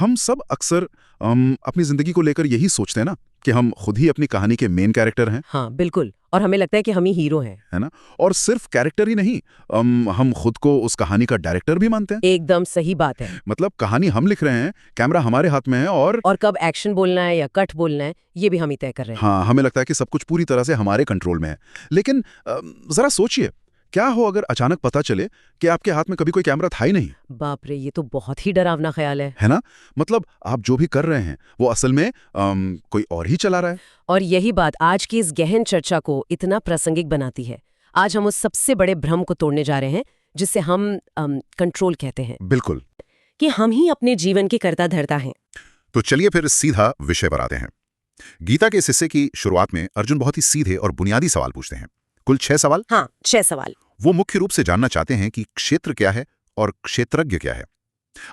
हम सब अक्सर अपनी जिंदगी को लेकर यही सोचते हैं ना कि हम खुद ही अपनी कहानी के मेन कैरेक्टर हैं। हाँ बिल्कुल, और हमें लगता है कि हम ही हीरो हैं। है ना। और सिर्फ कैरेक्टर ही नहीं, हम खुद को उस कहानी का डायरेक्टर भी मानते हैं। एकदम सही बात है। मतलब कहानी हम लिख रहे हैं, कैमरा हमारे हाथ में है, और कब एक्शन बोलना है या कट बोलना है ये भी हम ही तय कर रहे हैं। हाँ, हमें लगता है कि सब कुछ पूरी तरह से हमारे कंट्रोल में है। लेकिन जरा सोचिए, क्या हो अगर अचानक पता चले कि आपके हाथ में कभी कोई कैमरा था ही नहीं। बाप रे, ये तो बहुत ही डरावना ख्याल है। है ना। मतलब आप जो भी कर रहे हैं वो असल में कोई और ही चला रहा है। और यही बात आज की इस गहन चर्चा को इतना प्रासंगिक बनाती है। आज हम उस सबसे बड़े भ्रम को तोड़ने जा रहे हैं जिसे हम कंट्रोल कहते हैं। बिल्कुल। कि हम ही अपने जीवन के कर्ता धर्ता हैं। तो चलिए फिर सीधा विषय पर आते हैं। गीता के इस हिस्से की शुरुआत में अर्जुन बहुत ही सीधे और बुनियादी सवाल पूछते हैं। कुल 6 सवाल। हाँ, 6 सवाल। वो मुख्य रूप से जानना चाहते हैं कि क्षेत्र क्या है और क्षेत्रज्ञ क्या है।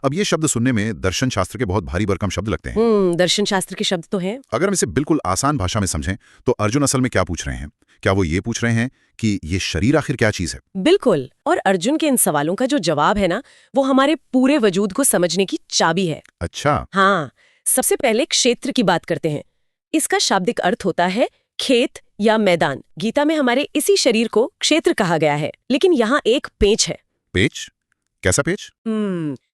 अब ये शब्द सुनने में दर्शन शास्त्र के बहुत भारी भरकम शब्द लगते हैं। दर्शन शास्त्र के शब्द तो हैं। अगर हम इसे बिल्कुल आसान भाषा में समझें तो अर्जुन असल में क्या पूछ रहे हैं? क्या वो ये पूछ रहे हैं कि ये शरीर आखिर क्या चीज है? बिल्कुल। और अर्जुन के इन सवालों का जो जवाब है ना, वो हमारे पूरे वजूद को समझने की चाबी है। अच्छा। हाँ, सबसे पहले क्षेत्र की बात करते हैं। इसका शाब्दिक अर्थ होता है खेत या मैदान। गीता में हमारे इसी शरीर को क्षेत्र कहा गया है। लेकिन यहाँ एक पेच है। पेच? कैसा पेच?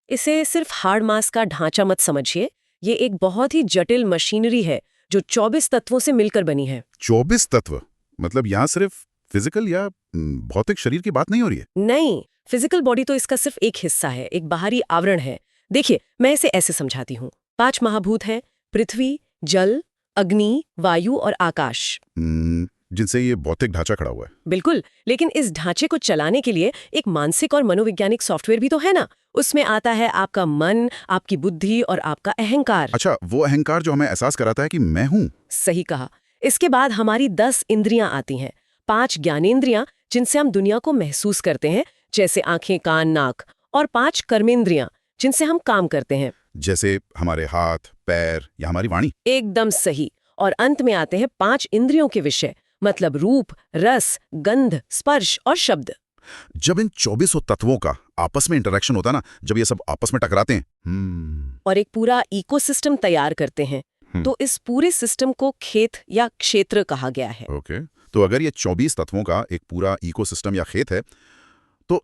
इसे सिर्फ हार्ड मास का ढांचा मत समझिए। ये एक बहुत ही जटिल मशीनरी है जो 24 तत्वों से मिलकर बनी है। 24 तत्व? मतलब यहाँ सिर्फ फिजिकल या भौतिक शरीर की बात नहीं हो रही है? नहीं, फिजिकल बॉडी तो इसका सिर्फ एक हिस्सा है, एक बाहरी आवरण है। देखिए, मैं इसे ऐसे समझाती हूँ। 5 महाभूत हैं: पृथ्वी, जल, अग्नि, वायु और आकाश। जिनसे ये भौतिक ढांचा खड़ा हुआ है। बिल्कुल, लेकिन इस ढांचे को चलाने के लिए एक मानसिक और मनोवैज्ञानिक सॉफ्टवेयर भी तो है ना। उसमें आता है आपका मन, आपकी बुद्धि और आपका अहंकार। अच्छा, वो अहंकार जो हमें एहसास कराता है कि मैं हूँ। सही कहा। इसके बाद हमारी 10 इंद्रियां आती हैं। 5 ज्ञानेंद्रियां जिनसे हम दुनिया को महसूस करते हैं, जैसे आंखें, कान, नाक। और 5 कर्मेंद्रियां जिनसे हम काम करते हैं, जैसे हमारे हाथ, पैर या हमारी वाणी। एकदम सही। और अंत में आते हैं 5 इंद्रियों के विषय, मतलब रूप, रस, गंध, स्पर्श और शब्द। जब इन 24 तत्वों का आपस में इंटरेक्शन होता है ना, जब ये सब आपस में टकराते हैं और एक पूरा इकोसिस्टम तैयार करते हैं, तो इस पूरे सिस्टम को खेत या क्षेत्र कहा गया है। ओके। तो अगर ये 24 तत्वों का एक पूरा इकोसिस्टम या खेत है, तो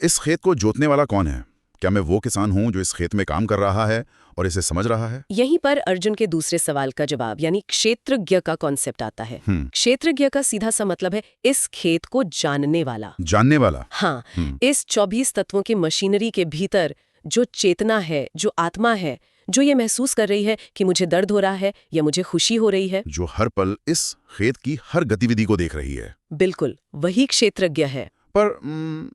इस खेत को जोतने वाला कौन है? क्या मैं वो किसान हूं जो इस खेत में काम कर रहा है और इसे समझ रहा है? यहीं पर अर्जुन के दूसरे सवाल का जवाब यानी क्षेत्रज्ञ का कॉन्सेप्ट आता है। क्षेत्रज्ञ का सीधा सा मतलब है इस खेत को जानने वाला। जानने वाला? हाँ। इस 24 तत्वों की मशीनरी के भीतर जो चेतना है, जो आत्मा है, जो ये महसूस कर रही है कि मुझे दर्द हो रहा है या मुझे खुशी हो रही है, जो हर पल इस खेत की हर गतिविधि को देख रही है। बिल्कुल, वही क्षेत्रज्ञ है। पर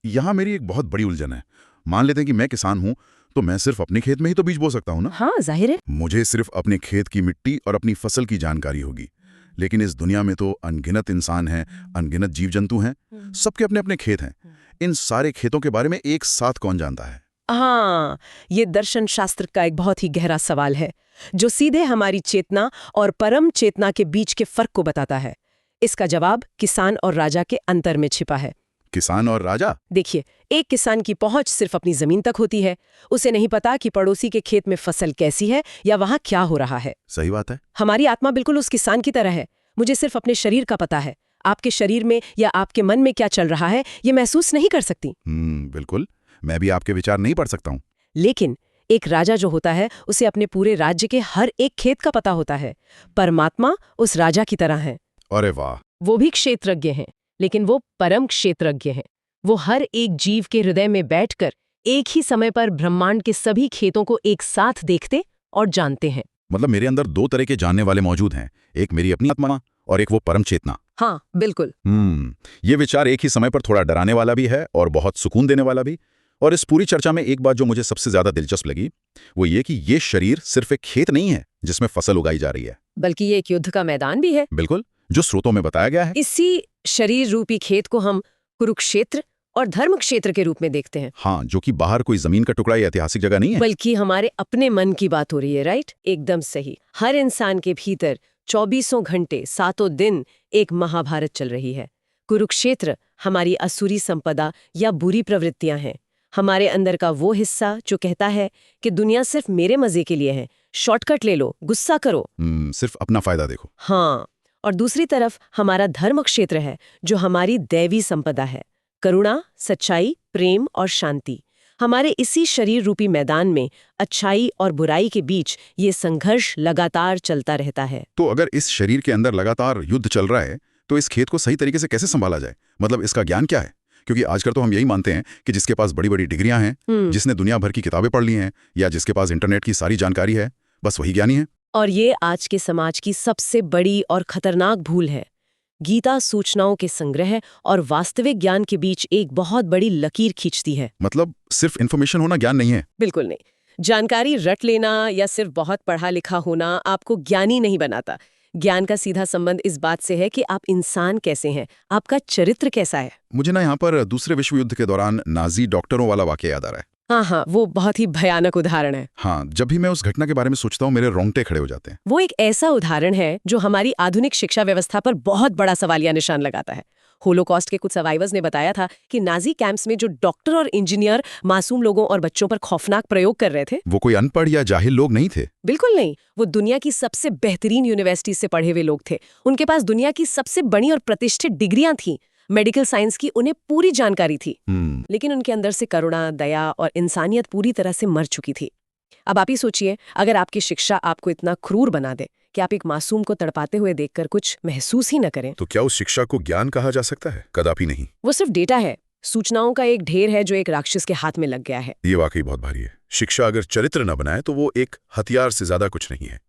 यहाँ मेरी एक बहुत बड़ी उलझन है। मान लेते हैं कि मैं किसान हूँ, तो मैं सिर्फ अपने खेत में ही तो बीज बो सकता हूँ ना? हाँ, जाहिर है। मुझे सिर्फ अपने खेत की मिट्टी और अपनी फसल की जानकारी होगी। लेकिन इस दुनिया में तो अनगिनत इंसान हैं, अनगिनत जीव जंतु हैं, सबके अपने अपने खेत हैं। इन सारे खेतों के बारे में एक साथ कौन जानता है? हाँ, ये दर्शन शास्त्र का एक बहुत ही गहरा सवाल है जो सीधे हमारी चेतना और परम चेतना के बीच के फर्क को बताता है। इसका जवाब किसान और राजा के अंतर में छिपा है। किसान और राजा? देखिए, एक किसान की पहुंच सिर्फ अपनी जमीन तक होती है। उसे नहीं पता कि पड़ोसी के खेत में फसल कैसी है या वहां क्या हो रहा है। सही बात है। हमारी आत्मा बिल्कुल उस किसान की तरह है। मुझे सिर्फ अपने शरीर का पता है। आपके शरीर में या आपके मन में क्या चल रहा है ये महसूस नहीं कर सकती। बिल्कुल, मैं भी आपके विचार नहीं पढ़ सकता हूँ। लेकिन एक राजा जो होता है उसे अपने पूरे राज्य के हर एक खेत का पता होता है। परमात्मा उस राजा की तरह है। अरे वाह! वो भी क्षेत्रज्ञ हैं, लेकिन वो परम क्षेत्रज्ञ हैं। वो हर एक जीव के हृदय में बैठकर एक ही समय पर ब्रह्मांड के सभी खेतों को एक साथ देखते और जानते हैं। मतलब मेरे अंदर 2 तरह के जानने वाले मौजूद हैं, एक मेरी अपनी आत्मा और एक वो परम चेतना। हाँ, बिल्कुल। ये विचार एक ही समय पर थोड़ा डराने वाला भी है और बहुत सुकून देने वाला भी। और इस पूरी चर्चा में एक बात जो मुझे सबसे ज्यादा दिलचस्प लगी वो ये कि ये शरीर सिर्फ एक खेत नहीं है जिसमें फसल उगाई जा रही है, बल्कि ये एक युद्ध का मैदान भी है। बिल्कुल, जो स्रोतों में बताया गया है। इसी शरीर रूपी खेत को हम कुरुक्षेत्र और धर्म क्षेत्र के रूप में देखते हैं। हाँ, जो कि बाहर कोई जमीन का टुकड़ा या ऐतिहासिक जगह नहीं है, बल्कि हमारे अपने मन की बात हो रही है। राइट, एकदम सही। हर इंसान के भीतर 24 घंटे 7 दिन एक महाभारत चल रही है। कुरुक्षेत्र हमारी असुरी संपदा या बुरी प्रवृत्तियां हैं। हमारे अंदर का वो हिस्सा जो कहता है कि दुनिया सिर्फ मेरे मजे के लिए है, शॉर्टकट ले लो, गुस्सा करो। सिर्फ अपना फायदा देखो। हाँ, और दूसरी तरफ हमारा धर्म क्षेत्र है जो हमारी दैवी संपदा है, करुणा, सच्चाई, प्रेम और शांति। हमारे इसी शरीर रूपी मैदान में अच्छाई और बुराई के बीच ये संघर्ष लगातार चलता रहता है। तो अगर इस शरीर के अंदर लगातार युद्ध चल रहा है तो इस खेत को सही तरीके से कैसे संभाला जाए? मतलब इसका ज्ञान क्या है? क्योंकि आजकल तो हम यही मानते हैं कि जिसके पास बड़ी बड़ी डिग्रियां हैं, जिसने दुनिया भर की किताबें पढ़ ली हैं, या जिसके पास इंटरनेट की सारी जानकारी है, बस वही ज्ञानी है। और ये आज के समाज की सबसे बड़ी और खतरनाक भूल है। गीता सूचनाओं के संग्रह और वास्तविक ज्ञान के बीच एक बहुत बड़ी लकीर खींचती है। मतलब सिर्फ इन्फॉर्मेशन होना ज्ञान नहीं है? बिल्कुल नहीं। जानकारी रट लेना या सिर्फ बहुत पढ़ा लिखा होना आपको ज्ञानी नहीं बनाता। ज्ञान का सीधा संबंध इस बात से है कि आप इंसान कैसे हैं, आपका चरित्र कैसा है। मुझे ना यहाँ पर दूसरे विश्व युद्ध के दौरान नाजी डॉक्टरों वाला वाकया याद आ रहा है। हाँ, वो बहुत ही भयानक उदाहरण है। हाँ, जब भी मैं उस घटना के बारे में सोचता हूँ मेरे रोंगटे खड़े हो जाते हैं। वो एक ऐसा उदाहरण है जो हमारी आधुनिक शिक्षा व्यवस्था पर बहुत बड़ा सवालिया निशान लगाता है। होलोकॉस्ट के कुछ सर्वाइवर्स ने बताया था कि नाजी कैंप्स में जो डॉक्टर और इंजीनियर मासूम लोगों और बच्चों पर खौफनाक प्रयोग कर रहे थे, वो कोई अनपढ़ या जाहिल लोग नहीं थे। बिल्कुल नहीं। वो दुनिया की सबसे बेहतरीन यूनिवर्सिटी से पढ़े हुए लोग थे। उनके पास दुनिया की सबसे बड़ी और प्रतिष्ठित डिग्रियां थीं। मेडिकल साइंस की उन्हें पूरी जानकारी थी, लेकिन उनके अंदर से करुणा, दया और इंसानियत पूरी तरह से मर चुकी थी। अब आप ही सोचिए, अगर आपकी शिक्षा आपको इतना क्रूर बना दे कि आप एक मासूम को तड़पाते हुए देखकर कुछ महसूस ही न करें, तो क्या उस शिक्षा को ज्ञान कहा जा सकता है? कदापि नहीं। वो सिर्फ डेटा है, सूचनाओं का एक ढेर है जो एक राक्षस के हाथ में लग गया है। ये वाकई बहुत भारी है। शिक्षा अगर चरित्र न बनाए तो वो एक हथियार से ज्यादा कुछ नहीं है।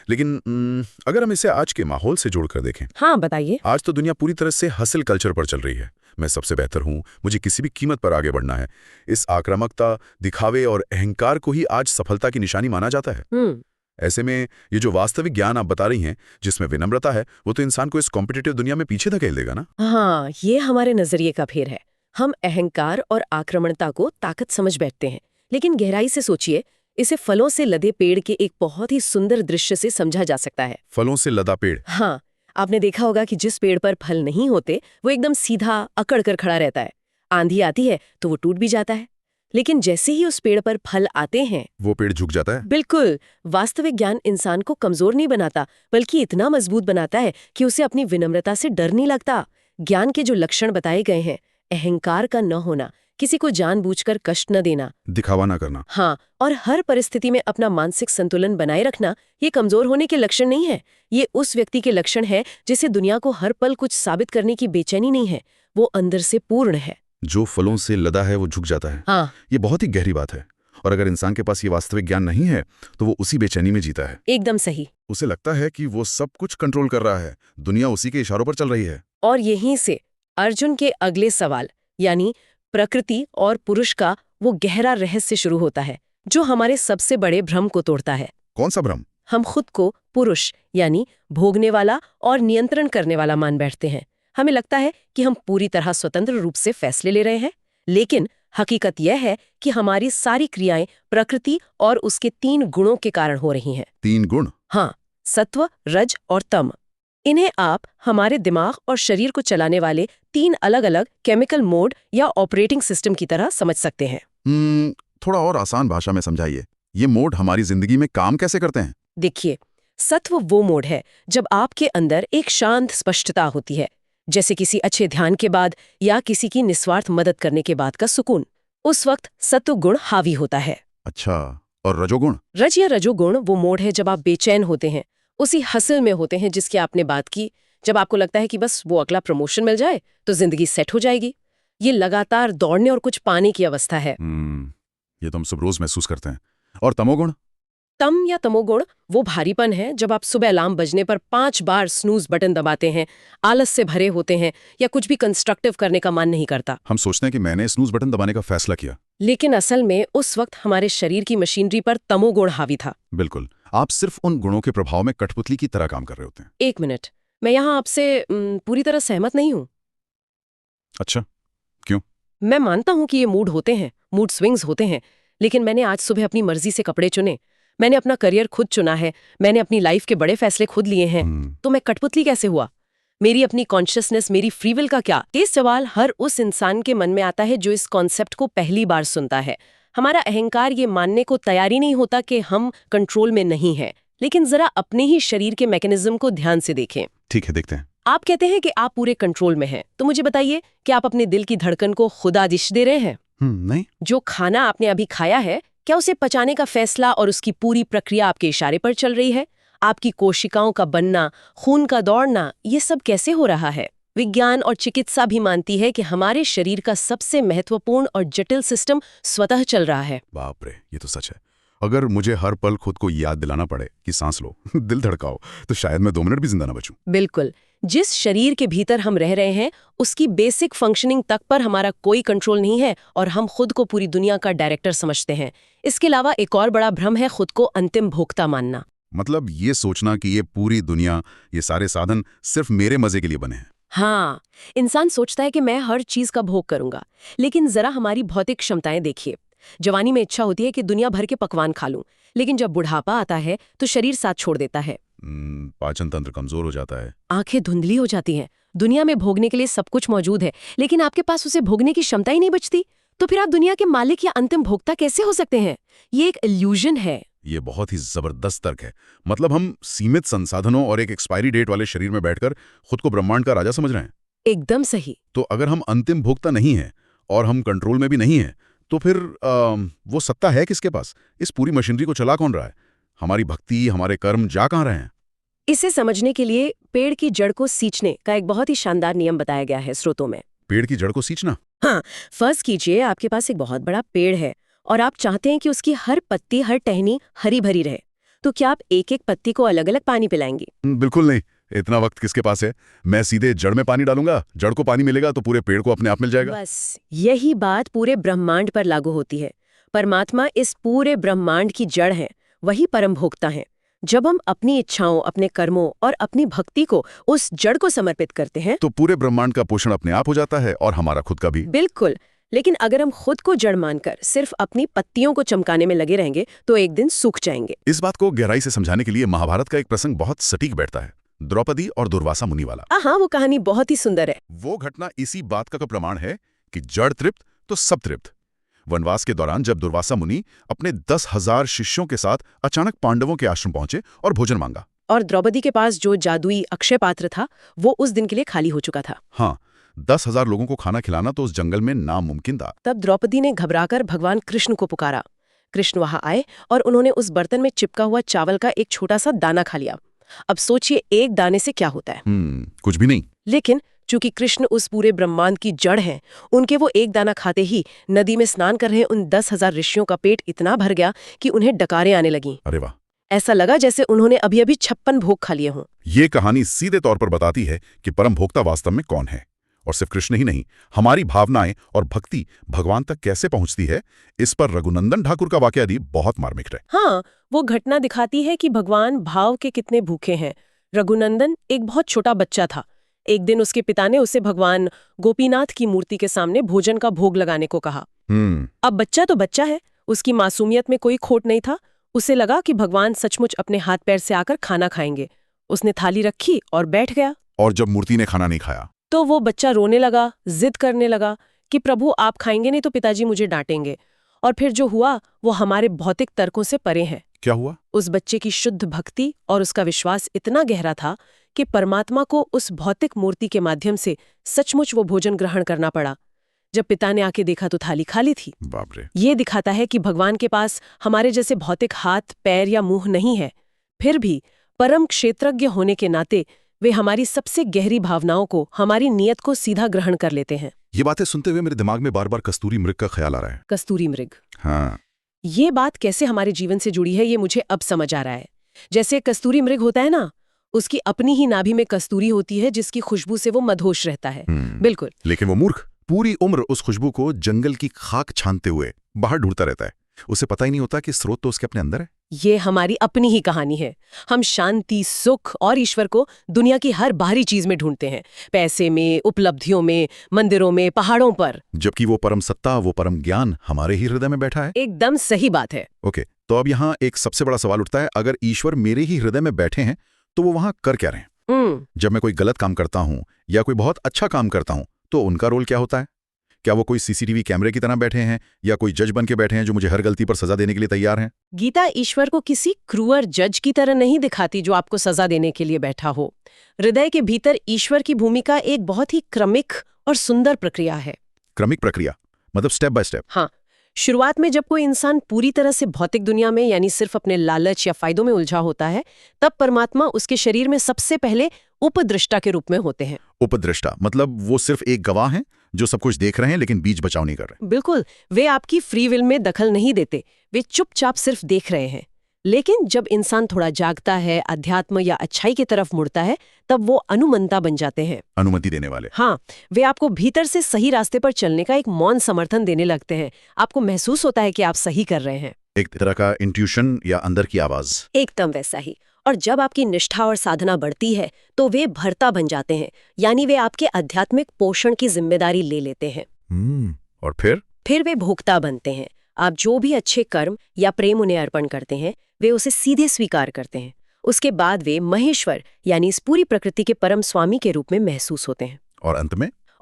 लेकिन अगर हम इसे आज के माहौल से जोड़कर देखें। हाँ, बताइए। आज तो दुनिया पूरी तरह से हसल कल्चर पर चल रही है। मैं सबसे बेहतर हूँ, मुझे किसी भी कीमत पर आगे बढ़ना है। इस आक्रामकता, दिखावे और अहंकार को ही आज सफलता की निशानी माना जाता है। ऐसे में ये जो वास्तविक ज्ञान आप बता रही हैं, जिसमें विनम्रता है, वो तो इंसान को इस कॉम्पिटिटिव दुनिया में पीछे धकेल देगा ना। हाँ, ये हमारे नजरिए का फेर है। हम अहंकार और आक्रामकता को ताकत समझ बैठते हैं, लेकिन गहराई से सोचिए, इसे फलों से लदे पेड़ के एक बहुत ही सुंदर दृश्य से समझा जा सकता है। फलों से लदा पेड़? हाँ, आपने देखा होगा कि जिस पेड़ पर फल नहीं होते वो एकदम सीधा अकड़ कर खड़ा रहता है। आंधी आती है तो वो टूट भी जाता है, लेकिन जैसे ही उस पेड़ पर फल आते हैं, वो पेड़ झुक जाता है। बिल्कुल। वास्तविक ज्ञान इंसान को कमजोर नहीं बनाता, बल्कि इतना मजबूत बनाता है कि उसे अपनी विनम्रता से डर नहीं लगता। ज्ञान के जो लक्षण बताए गए हैं, अहंकार का न होना, किसी को जानबूझकर कष्ट न देना, दिखावा न करना, हाँ, और हर परिस्थिति में अपना मानसिक संतुलन बनाए रखना, ये कमजोर होने के लक्षण नहीं है। ये उस व्यक्ति के लक्षण है जिसे दुनिया को हर पल कुछ साबित करने की बेचैनी नहीं है, वो अंदर से पूर्ण है। जो फलों से लदा है वो झुक जाता है। हाँ, ये बहुत ही गहरी बात है। और अगर इंसान के पास ये वास्तविक ज्ञान नहीं है तो वो उसी बेचैनी में जीता है। एकदम सही। उसे लगता है कि वो सब कुछ कंट्रोल कर रहा है, दुनिया उसी के इशारों पर चल रही है। और यहीं से अर्जुन के अगले सवाल, यानी प्रकृति और पुरुष का वो गहरा रहस्य शुरू होता है, जो हमारे सबसे बड़े भ्रम को तोड़ता है। कौन सा भ्रम? हम खुद को पुरुष यानी भोगने वाला और नियंत्रण करने वाला मान बैठते हैं। हमें लगता है कि हम पूरी तरह स्वतंत्र रूप से फैसले ले रहे हैं, लेकिन हकीकत यह है कि हमारी सारी क्रियाएं प्रकृति और उसके 3 गुणों के कारण हो रही हैं। 3 गुण? हाँ, सत्व, रज और तम। इन्हें आप हमारे दिमाग और शरीर को चलाने वाले 3 अलग-अलग केमिकल मोड या ऑपरेटिंग सिस्टम की तरह समझ सकते हैं। थोड़ा और आसान भाषा में समझाइए, ये मोड हमारी जिंदगी में काम कैसे करते हैं? देखिए, सत्व वो मोड है जब आपके अंदर एक शांत स्पष्टता होती है, जैसे किसी अच्छे ध्यान के बाद या किसी की निस्वार्थ मदद करने के बाद का सुकून। उस वक्त सत्व गुण हावी होता है। अच्छा, और रजोगुण? रज या रजोगुण वो मोड है जब आप बेचैन होते हैं, उसी हसल में होते हैं जिसकी आपने बात की, जब आपको लगता है कि बस वो अगला प्रमोशन मिल जाए तो जिंदगी सेट हो जाएगी। ये लगातार दौड़ने और कुछ पाने की अवस्था है। ये तो हम सब रोज महसूस करते हैं। और तमोगुण? तम या तमोगुण वो भारीपन है जब आप सुबह अलार्म बजने पर 5 बार स्नूज बटन दबाते हैं, आलस से भरे होते हैं या कुछ भी कंस्ट्रक्टिव करने का मन नहीं करता। हम सोचते हैं कि मैंने स्नूज बटन दबाने का फैसला किया, लेकिन असल में उस वक्त हमारे शरीर की मशीनरी पर तमोगुण हावी था। बिल्कुल, आप सिर्फ उन गुणों के प्रभाव में कठपुतली की तरह काम कर रहे होते हैं। 1 मिनट, मैं यहाँ आपसे पूरी तरह सहमत नहीं हूँ। अच्छा, क्यों? मैं मानता हूँ कि ये मूड होते हैं, मूड स्विंग्स होते हैं, लेकिन मैंने आज सुबह अपनी मर्जी से कपड़े चुने, मैंने अपना करियर खुद चुना है, मैंने अपनी लाइफ के बड़े फैसले खुद लिए हैं, तो मैं कठपुतली कैसे हुआ? मेरी अपनी कॉन्शियसनेस, मेरी फ्री विल का क्या? ये सवाल हर उस इंसान के मन में आता है जो इस कॉन्सेप्ट को पहली बार सुनता है। हमारा अहंकार ये मानने को तैयार ही नहीं होता कि हम कंट्रोल में नहीं हैं। लेकिन जरा अपने ही शरीर के मैकेनिज्म को ध्यान से देखें। ठीक है, देखते हैं। आप कहते हैं कि आप पूरे कंट्रोल में हैं, तो मुझे बताइए कि आप अपने दिल की धड़कन को खुद आदेश दे रहे हैं? नहीं। जो खाना आपने अभी खाया है, क्या उसे पचाने का फैसला और उसकी पूरी प्रक्रिया आपके इशारे पर चल रही है? आपकी कोशिकाओं का बनना, खून का दौड़ना, ये सब कैसे हो रहा है? विज्ञान और चिकित्सा भी मानती है कि हमारे शरीर का सबसे महत्वपूर्ण और जटिल सिस्टम स्वतः चल रहा है। बाप रे, ये तो सच है। अगर मुझे हर पल खुद को याद दिलाना पड़े कि सांस लो, दिल धड़काओ, तो शायद मैं 2 मिनट भी जिंदा ना बचूं। बिल्कुल। जिस शरीर के भीतर हम रह रहे हैं, उसकी बेसिक फंक्शनिंग तक पर हमारा कोई कंट्रोल नहीं है और हम खुद को पूरी दुनिया का डायरेक्टर समझते हैं। इसके अलावा एक और बड़ा भ्रम है खुद को अंतिम भोक्ता मानना। मतलब ये सोचना कि ये पूरी दुनिया, ये सारे साधन सिर्फ मेरे मजे के लिए बने हैं। हाँ, इंसान सोचता है कि मैं हर चीज का भोग करूंगा, लेकिन जरा हमारी भौतिक क्षमताएं देखिए। जवानी में इच्छा होती है कि दुनिया भर के पकवान खा लूं, लेकिन जब बुढ़ापा आता है तो शरीर साथ छोड़ देता है। पाचन तंत्र कमजोर हो जाता है, आंखें धुंधली हो जाती हैं। दुनिया में भोगने के लिए सब कुछ मौजूद है, लेकिन आपके पास उसे भोगने की क्षमता ही नहीं बचती। तो फिर आप दुनिया के मालिक या अंतिम भोक्ता कैसे हो सकते हैं? ये एक इल्यूजन है। ये बहुत ही जबरदस्त तर्क है। मतलब हम सीमित संसाधनों और एक एक्सपायरी डेट वाले शरीर में बैठकर खुद को ब्रह्मांड का राजा समझ रहे हैं। एकदम सही। तो अगर हम अंतिम भोक्ता नहीं हैं और हम कंट्रोल में भी नहीं हैं, तो फिर वो सत्ता है किसके पास? इस पूरी मशीनरी को चला कौन रहा है? हमारी भक्ति, हमारे कर्म जा कहाँ रहे हैं? इसे समझने के लिए पेड़ की जड़ को सींचने का एक बहुत ही शानदार नियम बताया गया है स्रोतों में। पेड़ की जड़ को सींचना? हाँ, फर्ज कीजिए आपके पास एक बहुत बड़ा पेड़ है और आप चाहते हैं कि उसकी हर पत्ती, हर टहनी हरी भरी रहे। तो क्या आप एक एक पत्ती को अलग अलग पानी पिलाएंगे? बिल्कुल नहीं। इतना वक्त किसके पास है? मैं सीधे जड़ में पानी डालूंगा, जड़ को पानी मिलेगा तो पूरे पेड़ को अपने आप मिल जाएगा। बस यही बात पूरे ब्रह्मांड पर लागू होती है। परमात्मा इस पूरे ब्रह्मांड की जड़ है, वही परम भोक्ता है। जब हम अपनी इच्छाओं, अपने कर्मों और अपनी भक्ति को उस जड़ को समर्पित करते हैं, तो पूरे ब्रह्मांड का पोषण अपने आप हो जाता है और हमारा खुद का भी। बिल्कुल। लेकिन अगर हम खुद को जड़ मानकर सिर्फ अपनी पत्तियों को चमकाने में लगे रहेंगे तो एक दिन सूख जाएंगे। इस बात को गहराई से समझाने के लिए महाभारत का एक प्रसंग बहुत सटीक बैठता है, द्रौपदी और दुर्वासा मुनि वाला। हाँ, वो कहानी बहुत ही सुंदर है। वो घटना इसी बात का प्रमाण है कि जड़ तृप्त तो सब तृप्त। वनवास के दौरान जब दुर्वासा मुनि अपने 10,000 शिष्यों के साथ अचानक पांडवों के आश्रम पहुंचे और भोजन मांगा, और द्रौपदी के पास जो जादुई अक्षय पात्र था वो उस दिन के लिए खाली हो चुका था। हाँ, 10,000 लोगों को खाना खिलाना तो उस जंगल में नामुमकिन था। तब द्रौपदी ने घबराकर भगवान कृष्ण को पुकारा। कृष्ण वहां आए और उन्होंने उस बर्तन में चिपका हुआ चावल का एक छोटा सा दाना खा लिया। अब सोचिए एक दाने से क्या होता है। कुछ भी नहीं। लेकिन चूंकि कृष्ण उस पूरे ब्रह्मांड की जड़ हैं, उनके वो एक दाना खाते ही नदी में स्नान कर रहे उन 10,000 ऋषियों का पेट इतना भर गया कि उन्हें डकारें आने लगीं। अरे वाह! ऐसा लगा जैसे उन्होंने अभी अभी 56 भोग खा लिए हों। ये कहानी सीधे तौर पर बताती है कि परम भोक्ता वास्तव में कौन है। और सिर्फ कृष्ण ही नहीं, हमारी भावनाएं और भक्ति भगवान तक कैसे पहुंचती है, इस पर रघुनंदन ठाकुर का वाकया भी बहुत मार्मिक है। हाँ, वो घटना दिखाती है कि भगवान भाव के कितने भूखे हैं। रघुनंदन एक बहुत छोटा बच्चा था। एक दिन उसके पिता ने उसे भगवान गोपीनाथ की मूर्ति के सामने भोजन का भोग लगाने को कहा। अब बच्चा तो बच्चा है, उसकी मासूमियत में कोई खोट नहीं था। उसे लगा कि भगवान सचमुच अपने हाथ पैर से आकर खाना खाएंगे। उसने थाली रखी और बैठ गया। और जब मूर्ति ने खाना नहीं खाया तो वो बच्चा रोने लगा, जिद करने लगा कि प्रभु आप खाएंगे नहीं तो पिताजी मुझे डांटेंगे। और फिर जो हुआ वो हमारे भौतिक तर्कों से परे है। क्या हुआ? उस बच्चे की शुद्ध भक्ति और उसका विश्वास इतना गहरा था कि परमात्मा को उस भौतिक मूर्ति के माध्यम से सचमुच वो भोजन ग्रहण करना पड़ा। जब पिता ने आके देखा तो थाली खाली थी। बाप रे! ये दिखाता है कि भगवान के पास हमारे जैसे भौतिक हाथ, पैर या मुंह नहीं है। फिर भी परम क्षेत्रज्ञ होने के नाते वे हमारी सबसे गहरी भावनाओं को, हमारी नीयत को सीधा ग्रहण कर लेते हैं। ये बातें सुनते हुए मेरे दिमाग में बार बार कस्तूरी मृग का ख्याल आ रहा है। कस्तूरी मृग? हाँ। ये बात कैसे हमारे जीवन से जुड़ी है ये मुझे अब समझ आ रहा है। जैसे कस्तूरी मृग होता है ना, उसकी अपनी ही नाभि में कस्तूरी होती है जिसकी खुशबू से वो मदहोश रहता है। बिल्कुल। लेकिन वो मूर्ख पूरी उम्र उस खुशबू को जंगल की खाक छानते हुए बाहर ढूंढता रहता है। उसे पता ही नहीं होता कि स्रोत तो उसके अपने अंदर है। ये हमारी अपनी ही कहानी है। हम शांति, सुख और ईश्वर को दुनिया की हर बाहरी चीज में ढूंढते हैं, पैसे में, उपलब्धियों में, मंदिरों में, पहाड़ों पर, जबकि वो परम सत्ता, वो परम ज्ञान हमारे ही हृदय में बैठा है। एकदम सही बात है। ओके, तो अब यहाँ एक सबसे बड़ा सवाल उठता है, अगर ईश्वर मेरे ही हृदय में बैठे हैं तो वो वहां कर क्या रहे हैं? जब मैं कोई गलत काम करता हूं या कोई बहुत अच्छा काम करता हूं तो उनका रोल क्या होता है? क्या वो कोई सीसीटीवी कैमरे की तरह बैठे हैं या कोई जज बन के बैठे हैं जो मुझे हर गलती पर सजा देने के लिए तैयार हैं? गीता ईश्वर को किसी क्रूअर जज की तरह नहीं दिखाती जो आपको सजा देने के लिए बैठा हो। हृदय के भीतर ईश्वर की भूमिका एक बहुत ही क्रमिक और सुंदर प्रक्रिया है। क्रमिक प्रक्रिया मतलब स्टेप बाय स्टेप। हाँ, शुरुआत में जब कोई इंसान पूरी तरह से भौतिक दुनिया में यानी सिर्फ अपने लालच या फायदों में उलझा होता है, तब परमात्मा उसके शरीर में सबसे पहले उपद्रष्टा के रूप में होते हैं। उपद्रष्टा मतलब वो सिर्फ एक गवाह हैं जो सब कुछ देख रहे हैं लेकिन बीच बचाव नहीं कर रहे। बिल्कुल, वे आपकी फ्री विल में दखल नहीं देते, वे चुपचाप सिर्फ देख रहे हैं। लेकिन जब इंसान थोड़ा जागता है, अध्यात्म या अच्छाई की तरफ मुड़ता है, तब वो अनुमंता बन जाते हैं। अनुमति देने वाले। हाँ, वे आपको भीतर से सही रास्ते पर चलने का एक मौन समर्थन देने लगते हैं। आपको महसूस होता है कि आप सही कर रहे हैं। एक तरह का इंट्यूशन या अंदर की आवाज। एकदम वैसा ही। और जब आपकी निष्ठा और साधना बढ़ती है तो वे भर्ता बन जाते हैं, यानी वे आपके आध्यात्मिक पोषण की जिम्मेदारी ले लेते हैं। और फिर वे भोक्ता बनते हैं। आप जो भी अच्छे कर्म या प्रेम उन्हें अर्पण करते हैं, वे उसे सीधे स्वीकार करते हैं। उसके बाद वे महेश्वर यानी इस पूरी प्रकृति के परम स्वामी के रूप में महसूस होते हैं।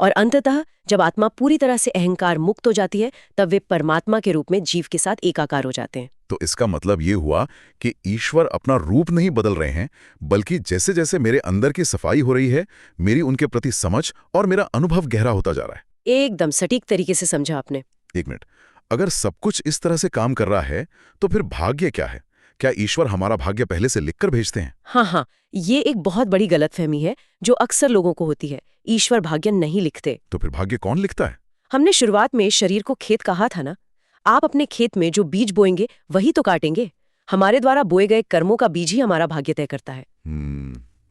और अंततः जब आत्मा पूरी तरह से अहंकार मुक्त हो जाती है, तब वे परमात्मा के रूप में जीव के साथ एकाकार हो जाते हैं। तो इसका मतलब ये हुआ कि ईश्वर अपना रूप नहीं बदल रहे हैं, बल्कि जैसे जैसे मेरे अंदर की सफाई हो रही है, मेरी उनके प्रति समझ और मेरा अनुभव गहरा होता जा रहा है। एकदम सटीक तरीके से समझा आपने। एक मिनट, अगर सब कुछ इस तरह से काम कर रहा है तो फिर भाग्य क्या है? क्या ईश्वर हमारा भाग्य पहले से लिखकर भेजते हैं? हाँ, ये एक बहुत बड़ी गलतफहमी है जो अक्सर लोगों को होती है। ईश्वर भाग्य नहीं लिखते। तो फिर भाग्य कौन लिखता है? हमने शुरुआत में शरीर को खेत कहा था ना। आप अपने खेत में जो बीज बोएंगे वही तो काटेंगे। हमारे द्वारा बोए गए कर्मों का बीज ही हमारा भाग्य तय करता है।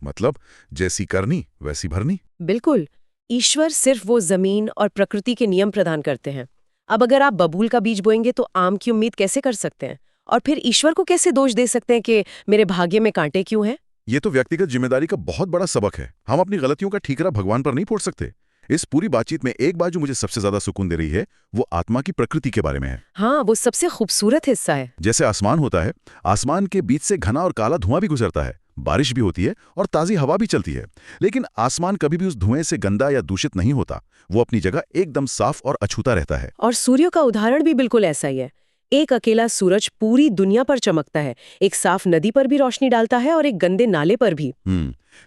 मतलब जैसी करनी वैसी भरनी। बिल्कुल। ईश्वर सिर्फ वो जमीन और प्रकृति के नियम प्रदान करते हैं। अब अगर आप बबूल का बीज बोएंगे तो आम की उम्मीद कैसे कर सकते हैं? और फिर ईश्वर को कैसे दोष दे सकते हैं कि मेरे भाग्य में कांटे क्यों हैं? ये तो व्यक्तिगत जिम्मेदारी का बहुत बड़ा सबक है। हम अपनी गलतियों का ठीकरा भगवान पर नहीं फोड़ सकते। इस पूरी बातचीत में एक बात जो मुझे सबसे ज्यादा सुकून दे रही है वो आत्मा की प्रकृति के बारे में है। हाँ, वो सबसे खूबसूरत हिस्सा है। जैसे आसमान होता है, आसमान के बीच से घना और काला धुआं भी गुजरता है, बारिश भी होती है और ताजी हवा भी चलती है, लेकिन आसमान कभी भी उस धुएं से गंदा या दूषित नहीं होता। वो अपनी जगह एकदम साफ और अछूता रहता है। और सूर्य का उदाहरण भी बिल्कुल ऐसा ही है। एक अकेला सूरज पूरी दुनिया पर चमकता है, एक साफ नदी पर भी रोशनी डालता है और एक गंदे नाले पर भी।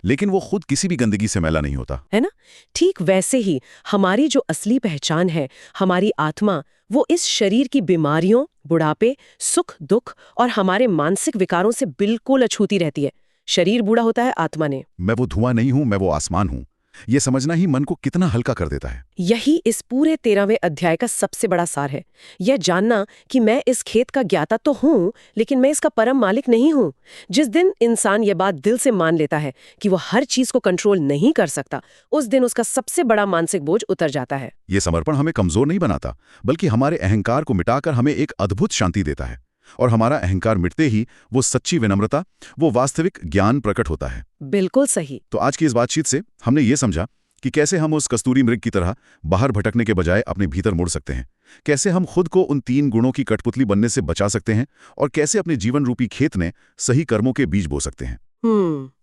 लेकिन वो खुद किसी भी गंदगी से मैला नहीं होता, है ना? ठीक वैसे ही हमारी जो असली पहचान है, हमारी आत्मा, वो इस शरीर की बीमारियों, बुढ़ापे, सुख दुख और हमारे मानसिक विकारों से बिल्कुल अछूती रहती है। शरीर बूढ़ा होता है, आत्मा ने। मैं वो धुआं नहीं हूं, मैं वो आसमान हूं। ये समझना ही मन को कितना हल्का कर देता है। यही इस पूरे 13वें अध्याय का सबसे बड़ा सार है। यह जानना कि मैं इस खेत का ज्ञाता तो हूं, लेकिन मैं इसका परम मालिक नहीं हूं। जिस दिन इंसान ये बात दिल से मान लेता है कि वो हर चीज को कंट्रोल नहीं कर सकता, उस दिन उसका सबसे बड़ा मानसिक बोझ उतर जाता है। ये समर्पण हमें कमजोर नहीं बनाता, बल्कि हमारे अहंकार को मिटाकर हमें एक अद्भुत शांति देता है। और हमारा अहंकार मिटते ही वो सच्ची विनम्रता, वो वास्तविक ज्ञान प्रकट होता है। बिल्कुल सही। तो आज की इस बातचीत से हमने ये समझा कि कैसे हम उस कस्तूरी मृग की तरह बाहर भटकने के बजाय अपने भीतर मुड़ सकते हैं, कैसे हम खुद को उन 3 गुणों की कठपुतली बनने से बचा सकते हैं, और कैसे अपने जीवन रूपी खेत में सही कर्मों के बीज बो सकते हैं।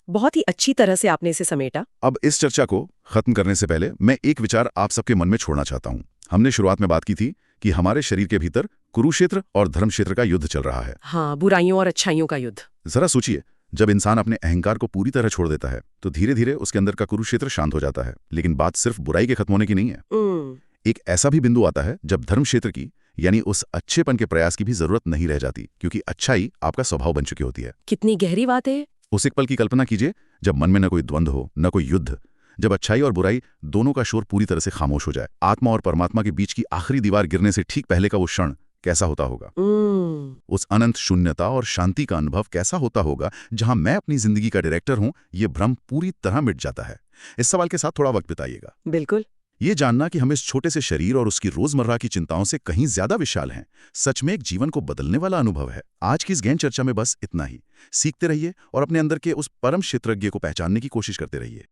बहुत ही अच्छी तरह से आपने इसे समेटा। अब इस चर्चा को खत्म करने से पहले मैं एक विचार आप सबके मन में छोड़ना चाहता हूँ। हमने शुरुआत में बात की थी कि हमारे शरीर के भीतर कुरुक्षेत्र और धर्मक्षेत्र का युद्ध चल रहा है। हाँ, बुराइयों और अच्छाइयों का युद्ध। जरा सोचिए, जब इंसान अपने अहंकार को पूरी तरह छोड़ देता है तो धीरे धीरे उसके अंदर का कुरुक्षेत्र शांत हो जाता है। लेकिन बात सिर्फ बुराई के खत्म होने की नहीं है। एक ऐसा भी बिंदु आता है जब धर्मक्षेत्र की, यानी उस अच्छेपन के प्रयास की भी जरूरत नहीं रह जाती, क्योंकि अच्छाई आपका स्वभाव बन चुकी होती है। कितनी गहरी बात है। उस एक पल की कल्पना कीजिए जब मन में न कोई द्वंद्व हो, न कोई युद्ध, जब अच्छाई और बुराई दोनों का शोर पूरी तरह से खामोश हो जाए। आत्मा और परमात्मा के बीच की आखिरी दीवार गिरने से ठीक पहले का वो क्षण कैसा होता होगा? उस अनंत शून्यता और शांति का अनुभव कैसा होता होगा जहां मैं अपनी जिंदगी का डायरेक्टर हूं, ये भ्रम पूरी तरह मिट जाता है। इस सवाल के साथ थोड़ा वक्त बिताइएगा। बिल्कुल। ये जानना कि हम इस छोटे से शरीर और उसकी रोजमर्रा की चिंताओं से कहीं ज्यादा विशाल हैं, सच में एक जीवन को बदलने वाला अनुभव है। आज की इस गहन चर्चा में बस इतना ही। सीखते रहिए और अपने अंदर के उस परम क्षेत्रज्ञ को पहचानने की कोशिश करते रहिए।